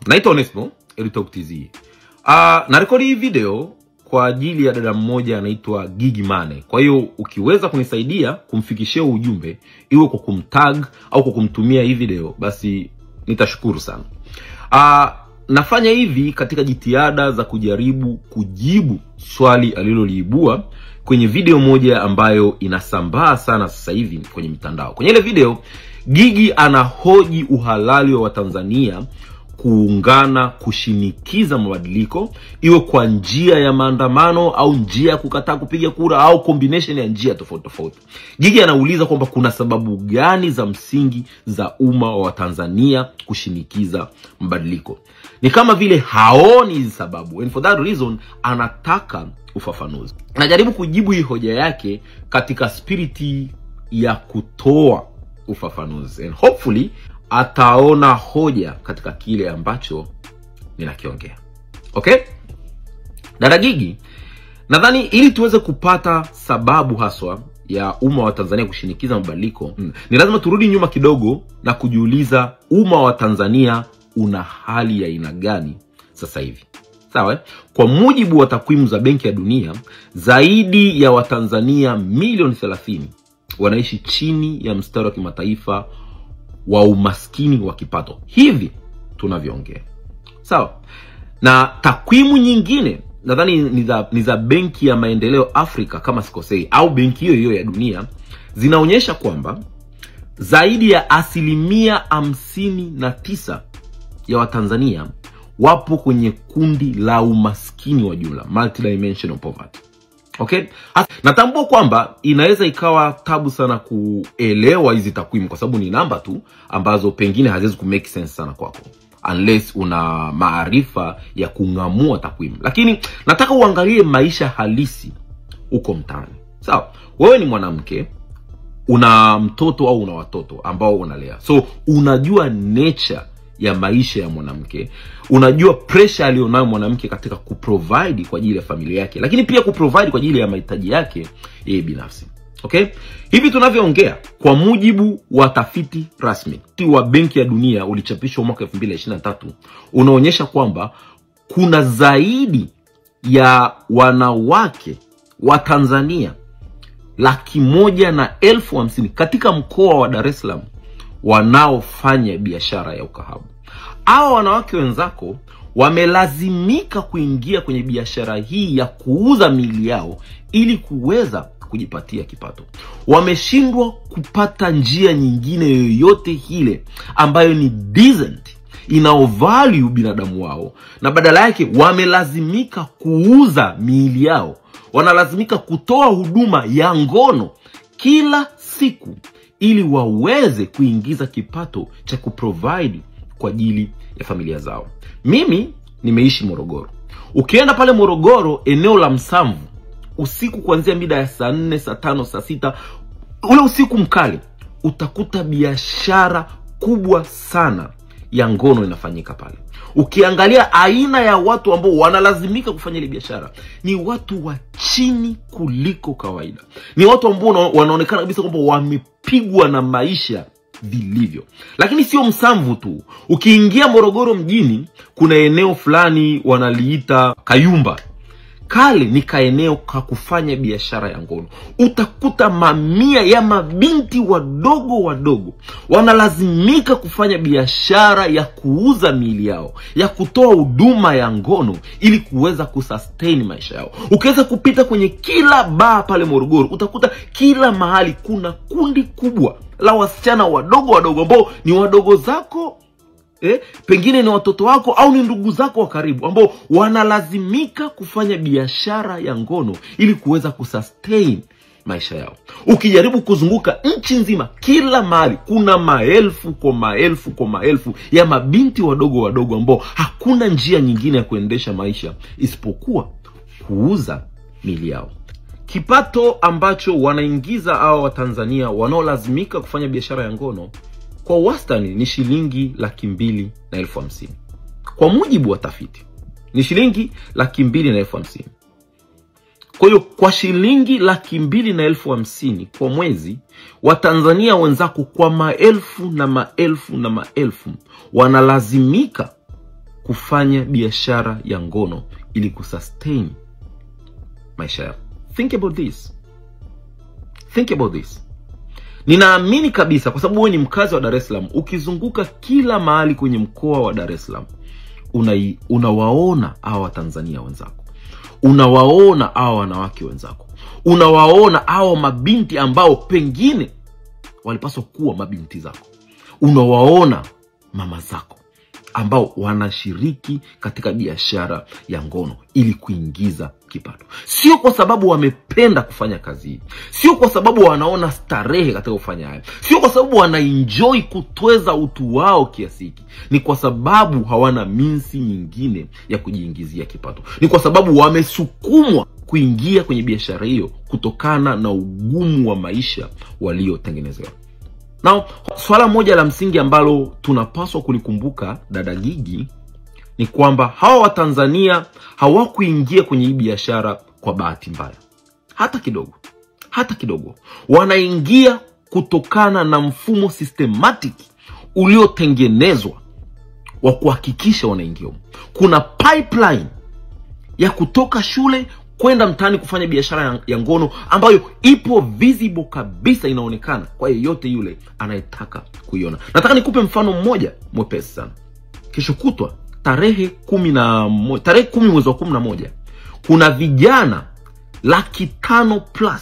Naitwa Onesmo, Elitalk TZ. Narekodi hii video kwa ajili ya dada mmoja anaitwa Gigi Mane. Kwa hiyo ukiweza kunisaidia kumfikishia ujumbe, iwe kwa kumtag au kwa kumtumia hii video, basi nitashukuru sana. Nafanya hivi katika jitihada za kujaribu kujibu swali aliloliibua kwenye video moja ambayo inasambaa sana sasa hivi kwenye mitandao. Kwenye ile video, Gigi anahoji uhalali wa Watanzania kuungana kushinikiza mabadiliko, iwe kwa njia ya maandamano au njia ya kukataa kupiga kura au combination ya njia tofauti tofauti. Gigi anauliza kwamba kuna sababu gani za msingi za umma wa Tanzania kushinikiza mabadiliko. Ni kama vile haoni hizi sababu, and for that reason anataka ufafanuzi. Najaribu kujibu hii hoja yake katika spiriti ya kutoa ufafanuzi, and hopefully ataona hoja katika kile ambacho ninakiongea. Okay? Dada Gigi, nadhani ili tuweze kupata sababu haswa ya umma wa Tanzania kushinikiza mabadiliko, ni lazima turudi nyuma kidogo na kujiuliza umma wa Tanzania una hali ya aina gani sasa hivi. Sawa? Kwa mujibu wa takwimu za Benki ya Dunia, zaidi ya Watanzania milioni 30 wanaishi chini ya mstari wa kimataifa wa umaskini wa kipato hivi tunavyoongea. Sawa? Na takwimu nyingine nadhani ni za Benki ya Maendeleo Afrika kama sikosei, au benki hiyo ya dunia, zinaonyesha kwamba zaidi ya 59% ya Watanzania wapo kwenye kundi la umaskini wa jumla, multidimensional poverty. Okay? Natambua kwamba inaweza ikawa tabu sana kuelewa hizi takwimu kwa sababu ni namba tu ambazo pengine haziwezi ku make sense sana kwako unless una maarifa ya kungamua takwimu. Lakini nataka uangalie maisha halisi uko mtaani. Sawa? Wewe ni mwanamke, una mtoto au una watoto ambao unalea. So unajua nature ya maisha ya mwanamke, unajua pressure alionayo mwanamke katika kuprovide kwa ajili ya familia yake, lakini pia kuprovide kwa ajili ya mahitaji yake yeye binafsi. Okay? Hivi tunavyoongea, kwa mujibu wa tafiti rasmi wa Benki ya Dunia ulichapishwa mwaka 2023, unaonyesha kwamba kuna zaidi ya wanawake wa Tanzania 150,000 katika mkoa wa Dar es Salaam wanaofanya biashara ya ukahabu. Hao wanawake wenzako wamelazimika kuingia kwenye biashara hii ya kuuza miili yao ili kuweza kujipatia kipato. Wameshindwa kupata njia nyingine yoyote ile ambayo ni decent, ina value binadamu wao, na badala yake wamelazimika kuuza miili yao. Wanalazimika kutoa huduma ya ngono kila siku ili waweze kuingiza kipato cha kuprovide kwa ajili ya familia zao. Mimi nimeishi Morogoro. Ukienda pale Morogoro, eneo la Msamvu, usiku kuanzia mida ya saa 4, saa 5, saa 6, ule usiku mkali, utakuta biashara kubwa sana ya ngono inafanyika pale. Ukiangalia aina ya watu ambao wanalazimika kufanya ile biashara, ni watu wa chini kuliko kawaida. Ni watu ambao wanaonekana kabisa kwamba wamepigwa na maisha vilivyo. Lakini sio Msamvu tu. Ukiingia Morogoro mjini, kuna eneo fulani wanaliita Kayumba. Kale ni kaeneo ka kufanya biashara ya ngono. Utakuta mamia ya mabinti wadogo wanalazimika kufanya biashara ya kuuza miili yao, ya kutoa huduma ya ngono ili kuweza kusustain maisha yao. Ukiweza kupita kwenye kila bar pale Morogoro, utakuta kila mahali kuna kundi kubwa la wasichana wadogo ambao ni wadogo zako, pengine ni watoto wako au ni ndugu zako wa karibu, ambao wanalazimika kufanya biashara ya ngono ili kuweza kusustain maisha yao. Ukijaribu kuzunguka nchi nzima, kila mahali kuna maelfu kwa maelfu ya mabinti wadogo ambao hakuna njia nyingine ya kuendesha maisha isipokuwa kuuza miili yao. Kipato ambacho wanaingiza hao wa Tanzania wanaolazimika kufanya biashara ya ngono kwa wastani ni shilingi 250,000. Kwa mujibu wa tafiti, ni shilingi 250,000. Kwa hiyo kwa shilingi 250,000 kwa mwezi, Watanzania wenzako kwa maelfu na maelfu wanalazimika kufanya biashara ya ngono ili kusustain maisha yao. Think about this. Think about this. Ninaamini kabisa, kwa sababu wewe ni mkazi wa Dar es Salaam, ukizunguka kila mahali kwenye mkoa wa Dar es Salaam, unawaona hawa Tanzania wenzako. Unawaona hawa wanawake wenzako. Unawaona hawa mabinti ambao pengine walipaswa kuwa mabinti zako. Unawaona mama zako ambao wanashiriki katika biashara ya ngono ili kuingiza kipato. Sio kwa sababu wamependa kufanya kazi hii. Sio kwa sababu wanaona starehe katika kufanya haya. Sio kwa sababu wanaenjoy kutweza utu wao kiasi hiki. Ni kwa sababu hawana minsi nyingine ya kujiingizia kipato. Ni kwa sababu wamesukumwa kuingia kwenye biashara hiyo kutokana na ugumu wa maisha waliotengenezewa. Now, swala moja la msingi ambalo tunapaswa kulikumbuka, dada Gigi, ni kwamba hawa Watanzania hawakuingia kwenye hii biashara kwa bahati mbaya. Hata kidogo. Hata kidogo. Wanaingia kutokana na mfumo systematic uliotengenezwa wa kuhakikisha wanaingia. Kuna pipeline ya kutoka shule kwenda mtaani kufanya biashara ya ngono ambayo ipo visible kabisa, inaonekana kwa yeyote yule anayetaka kuiona. Nataka nikupe mfano mmoja mwepesi sana. Kesho kutwa tarehe 10 mwezi wa 11, kuna vijana 500,000+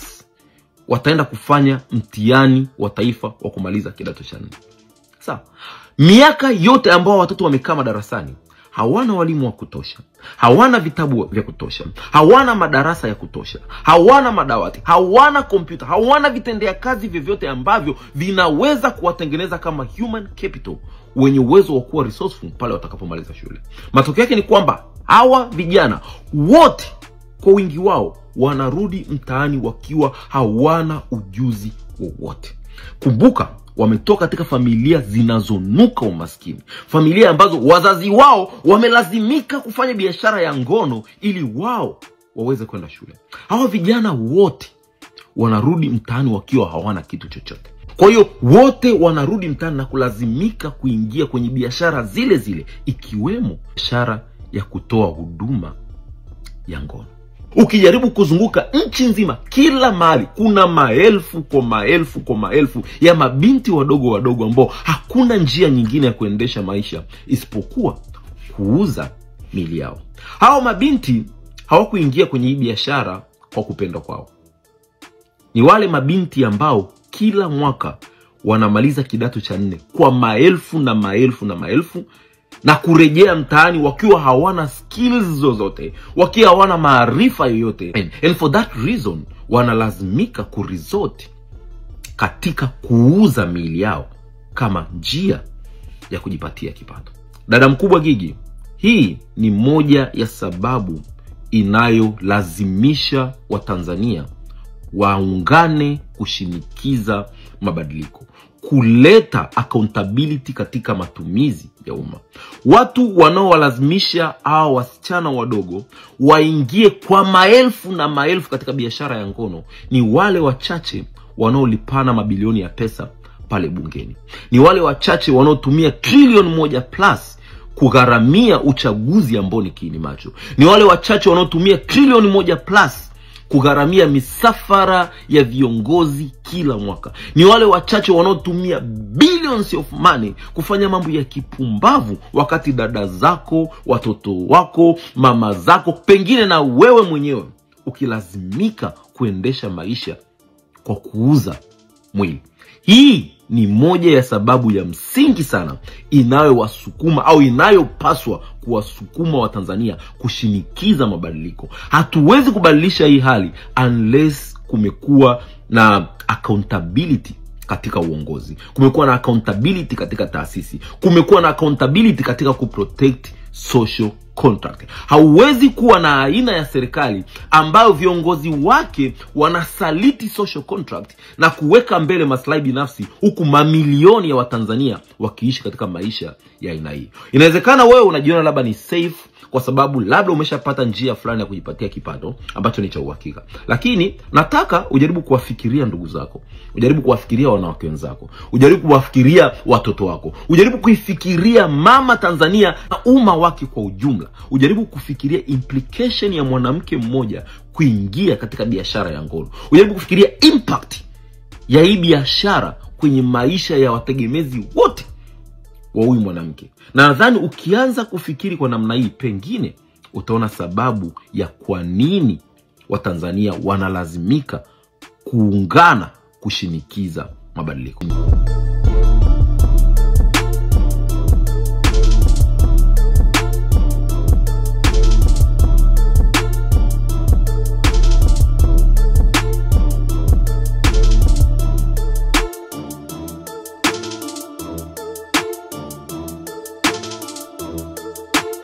wataenda kufanya mtihani wa taifa wa kumaliza kidato cha 4. Sawa. Miaka yote ambao watoto wamekaa madarasani, hawana walimu wa kutosha, hawana vitabu vya kutosha, hawana madarasa ya kutosha, hawana madawati, hawana kompyuta, hawana vitendea kazi vyovyote ambavyo vinaweza kuwatengeneza kama human capital wenye uwezo wa kuwa resourceful pale watakapomaliza shule. Matokeo yake ni kwamba hawa vijana wote kwa wingi wao wanarudi mtaani wakiwa hawana ujuzi wowote. Kumbuka, wametoka katika familia zinazonuka umaskini, familia ambazo wazazi wao wamelazimika kufanya biashara ya ngono ili wao waweze kwenda shule. Hawa vijana wote wanarudi mtaani wakiwa hawana kitu chochote. Kwa hiyo wote wanarudi mtaani na kulazimika kuingia kwenye biashara zile zile, ikiwemo biashara ya kutoa huduma ya ngono. Ukijaribu kuzunguka nchi nzima, kila mahali kuna maelfu kwa maelfu ya mabinti wadogo ambao hakuna njia nyingine ya kuendesha maisha isipokuwa kuuza mili yao. Hao mabinti hawakuingia kwenye hii biashara kwa kupenda kwao. Ni wale mabinti ambao kila mwaka wanamaliza kidato cha 4 kwa maelfu na maelfu na kurejea mtaani wakiwa hawana skills zozote, wakiwa hawana maarifa yoyote. And for that reason wanalazimika kuresort katika kuuza miili yao kama njia ya kujipatia kipato. Dada mkubwa Gigi, hii ni moja ya sababu inayolazimisha Watanzania waungane kushinikiza mabadiliko, kuleta accountability katika matumizi ya umma. Watu wanaowalazimisha hao wasichana wadogo waingie kwa maelfu na maelfu katika biashara ya ngono ni wale wachache wanaolipana mabilioni ya pesa pale bungeni. Ni wale wachache wanaotumia trilioni 1+ kugharamia uchaguzi ambao ni kiini macho. Ni wale wachache wanaotumia trilioni 1+ kugharamia misafara ya viongozi kila mwaka. Ni wale wachache wanaotumia billions of money kufanya mambo ya kipumbavu, wakati dada zako, watoto wako, mama zako, pengine na wewe mwenyewe ukilazimika kuendesha maisha kwa kuuza mwili. Hii ni moja ya sababu ya msingi sana inayowasukuma au inayopaswa kuwasukuma Watanzania kushinikiza mabadiliko. Hatuwezi kubadilisha hii hali unless kumekuwa na accountability katika uongozi, kumekuwa na accountability katika taasisi, kumekuwa na accountability katika kuprotect social contract. Hauwezi kuwa na aina ya serikali ambayo viongozi wake wanasaliti social contract na kuweka mbele maslahi binafsi, huku mamilioni ya Watanzania wakiishi katika maisha ya aina hii. Inawezekana wewe unajiona labda ni safe kwa sababu labda umeshapata njia fulani ya kujipatia kipato ambacho ni cha uhakika. Lakini nataka ujaribu kuwafikiria ndugu zako, ujaribu kuwafikiria wanawake wenzako, ujaribu kuwafikiria watoto wako, ujaribu kuifikiria mama Tanzania na umma wake kwa ujumla. Ujaribu kufikiria implication ya mwanamke mmoja kuingia katika biashara ya ngono. Ujaribu kufikiria impact ya hii biashara kwenye maisha ya wategemezi wote wa huyu mwanamke. Na nadhani ukianza kufikiri kwa namna hii, pengine utaona sababu ya kwa nini Watanzania wanalazimika kuungana kushinikiza mabadiliko.